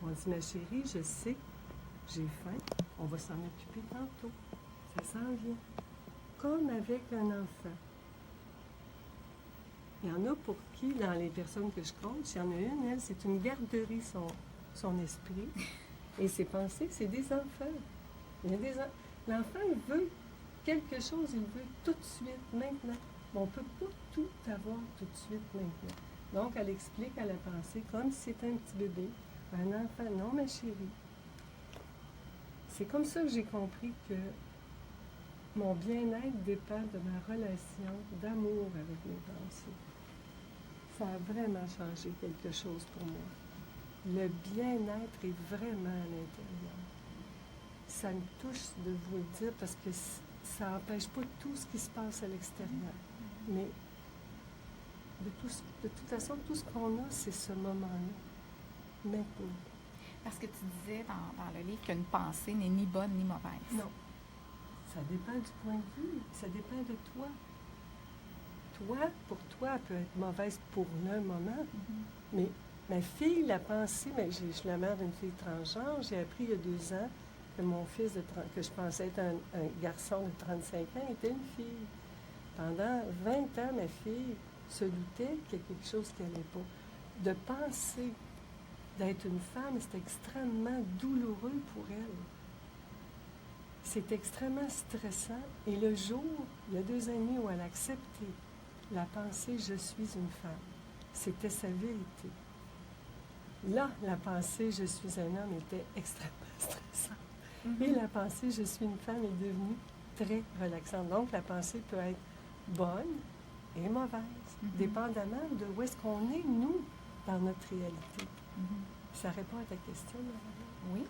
On dit, ma chérie, je sais, j'ai faim, on va s'en occuper tantôt. Ça s'en vient. Comme avec un enfant. Il y en a pour qui, dans les personnes que je coach, il y en a une, elle, c'est une garderie, son esprit. Et ses pensées, c'est des enfants. L'enfant, il veut quelque chose, il veut tout de suite, maintenant. Mais on ne peut pas tout avoir tout de suite, maintenant. Donc, elle explique à la pensée, comme si c'était un petit bébé, un enfant. Non, ma chérie. C'est comme ça que j'ai compris que mon bien-être dépend de ma relation d'amour avec mes pensées. Ça a vraiment changé quelque chose pour moi. Le bien-être est vraiment à l'intérieur. Ça me touche de vous le dire parce que ça n'empêche pas tout ce qui se passe à l'extérieur. Mais de toute façon, tout ce qu'on a, c'est ce moment-là, maintenant. Parce que tu disais dans le livre qu'une pensée n'est ni bonne ni mauvaise. Non. Ça dépend du point de vue. Ça dépend de toi. Pour toi, elle peut être mauvaise pour le moment. Mais ma fille, la pensée, je suis la mère d'une fille transgenre. J'ai appris il y a 2 ans que mon fils, que je pensais être un garçon de 35 ans, était une fille. Pendant 20 ans, ma fille se doutait qu'il y a quelque chose qui n'allait pas. De penser d'être une femme, c'est extrêmement douloureux pour elle. C'est extrêmement stressant. Et le jour, il y a 2 ans et demi, où elle a accepté la pensée « je suis une femme », c'était sa vérité. Là, la pensée « je suis un homme » était extrêmement stressante. Et la pensée « je suis une femme » est devenue très relaxante. Donc, la pensée peut être bonne et mauvaise, dépendamment de où est-ce qu'on est, nous, dans notre réalité. Ça répond à ta question, Marie? Oui,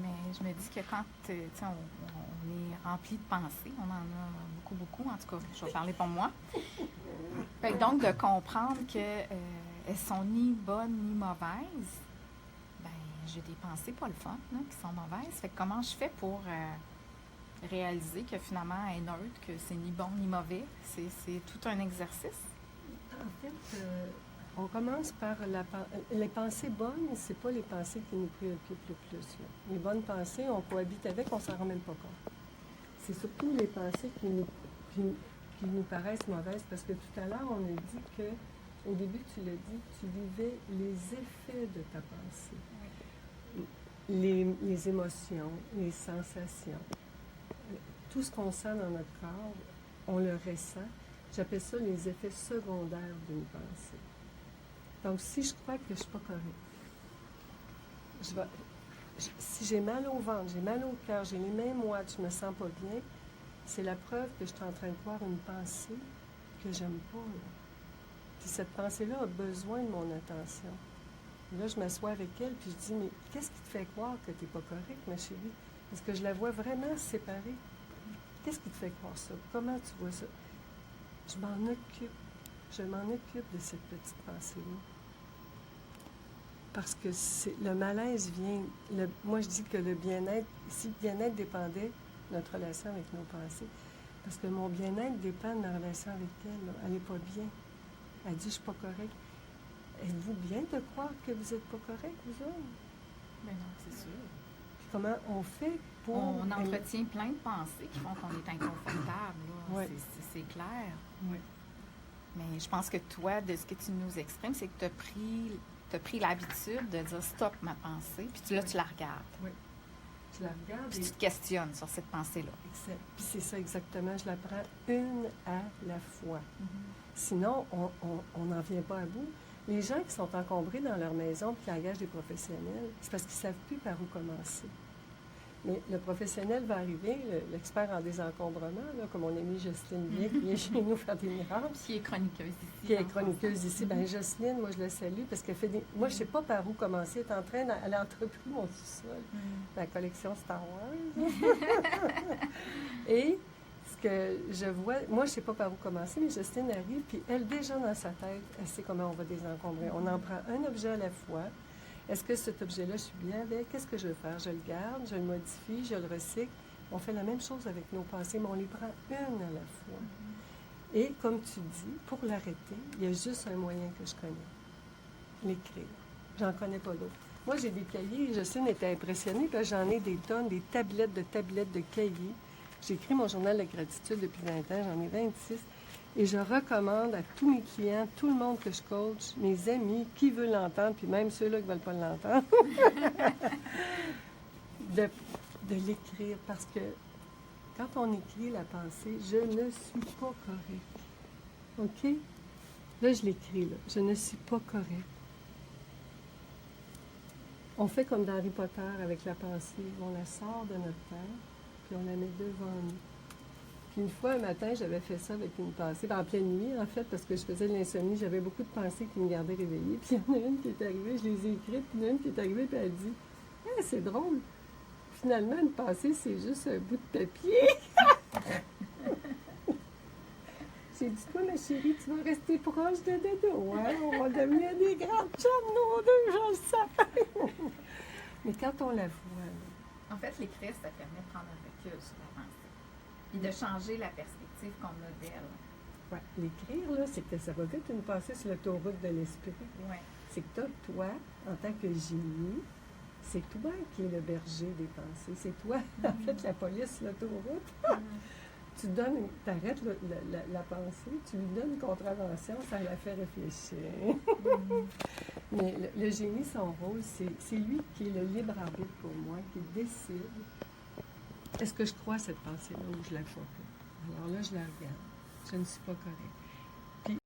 mais je me dis que quand on est rempli de pensées, on en a beaucoup, en tout cas, je vais parler pour moi. Fait que donc, de comprendre qu'elles sont ni bonnes ni mauvaises, ben j'ai des pensées pas le fun, là, qui sont mauvaises. Fait que comment je fais pour réaliser que finalement, elle est neutre, que c'est ni bon ni mauvais? C'est tout un exercice. En fait, on commence par les pensées bonnes, c'est pas les pensées qui nous préoccupent le plus. Là. Les bonnes pensées, on cohabite avec, on s'en rend même pas compte. C'est surtout les pensées qui nous paraissent mauvaises, parce que tout à l'heure, on a dit que, au début, tu l'as dit, tu vivais les effets de ta pensée. Les émotions, les sensations, tout ce qu'on sent dans notre corps, on le ressent. J'appelle ça les effets secondaires d'une pensée. Donc, si je crois que je ne suis pas correcte, si j'ai mal au ventre, j'ai mal au cœur, j'ai les mains moites, je ne me sens pas bien, c'est la preuve que je suis en train de croire une pensée que j'aime pas. Là. Puis cette pensée-là a besoin de mon attention. Et là, je m'assois avec elle, puis je dis, mais qu'est-ce qui te fait croire que tu n'es pas correcte, ma chérie? Parce que je la vois vraiment séparée. Qu'est-ce qui te fait croire ça? Comment tu vois ça? Je m'en occupe. Je m'en occupe de cette petite pensée-là. Parce que le malaise vient... moi, je dis que le bien-être... Si le bien-être dépendait de notre relation avec nos pensées, parce que mon bien-être dépend de ma relation avec elle. Là. Elle n'est pas bien. Elle dit, je ne suis pas correcte. Êtes-vous bien de croire que vous n'êtes pas correct, vous autres? Mais non, c'est sûr. Puis comment on fait pour... On entretient plein de pensées qui font qu'on est inconfortable. Là. Ouais. C'est clair. Oui. Mais je pense que toi, de ce que tu nous exprimes, c'est que tu as pris l'habitude de dire stop ma pensée, puis tu la regardes. Oui. Je la regarde puis tu te questionnes sur cette pensée-là. Exact. Puis c'est ça exactement, je la prends une à la fois. Sinon, on n'en vient pas à bout. Les gens qui sont encombrés dans leur maison et qui engagent des professionnels, c'est parce qu'ils ne savent plus par où commencer. Mais le professionnel va arriver, l'expert en désencombrement, là, comme on a mis Jocelyne Bien, qui vient chez nous faire des miracles. Qui est chroniqueuse ici. Qui est chroniqueuse ici. Bien, Jocelyne, moi, je la salue parce qu'elle fait des... Moi, je ne sais pas par où commencer. Elle est en train elle a entrepris mon sous-sol, ma collection Star Wars. Et ce que je vois... Moi, je ne sais pas par où commencer, mais Jocelyne arrive, puis elle, déjà dans sa tête, elle sait comment on va désencombrer. On en prend un objet à la fois. Est-ce que cet objet-là, je suis bien avec? Qu'est-ce que je veux faire? Je le garde, je le modifie, je le recycle. On fait la même chose avec nos pensées, mais on les prend une à la fois. Et comme tu dis, pour l'arrêter, il y a juste un moyen que je connais. L'écrire. J'en connais pas d'autre. Moi, j'ai des cahiers. Jocelyne était impressionnée, puis j'en ai des tonnes, des tablettes de cahiers. J'écris mon journal de gratitude depuis 20 ans, j'en ai 26. Et je recommande à tous mes clients, tout le monde que je coach, mes amis, qui veut l'entendre, puis même ceux-là qui ne veulent pas l'entendre, de l'écrire. Parce que quand on écrit la pensée, je ne suis pas correct. OK? Là, je l'écris, là. Je ne suis pas correct. On fait comme dans Harry Potter avec la pensée. On la sort de notre tête, puis on la met devant nous. Puis une fois, un matin, j'avais fait ça avec une pensée, en pleine nuit, en fait, parce que je faisais de l'insomnie. J'avais beaucoup de pensées qui me gardaient réveillée. Puis il y en a une qui est arrivée, je les ai écrites, puis il y en a une qui est arrivée, puis elle dit « Ah, c'est drôle! Finalement, une pensée, c'est juste un bout de papier! » J'ai dit « Toi, ma chérie, tu vas rester proche de Dodo, hein? On va devenir des grandes chums, nous deux, je le sens! » Mais quand on la voit, là, En fait, l'écrire, ça permet de prendre un recul sur la pensée. Puis de changer la perspective qu'on a d'elle. ouais, l'écrire, là, c'est que ça va vite une passée sur l'autoroute de l'esprit. Ouais. C'est que toi, en tant que génie, c'est toi qui es le berger des pensées. C'est toi, en fait, la police sur l'autoroute. Tu donnes, t'arrêtes la pensée, tu lui donnes une contravention, ça la fait réfléchir. Mais le génie, son rôle, c'est lui qui est le libre arbitre pour moi, qui décide. Est-ce que je crois à cette pensée-là ou je la crois pas? Alors là, je la regarde. Je ne suis pas correcte.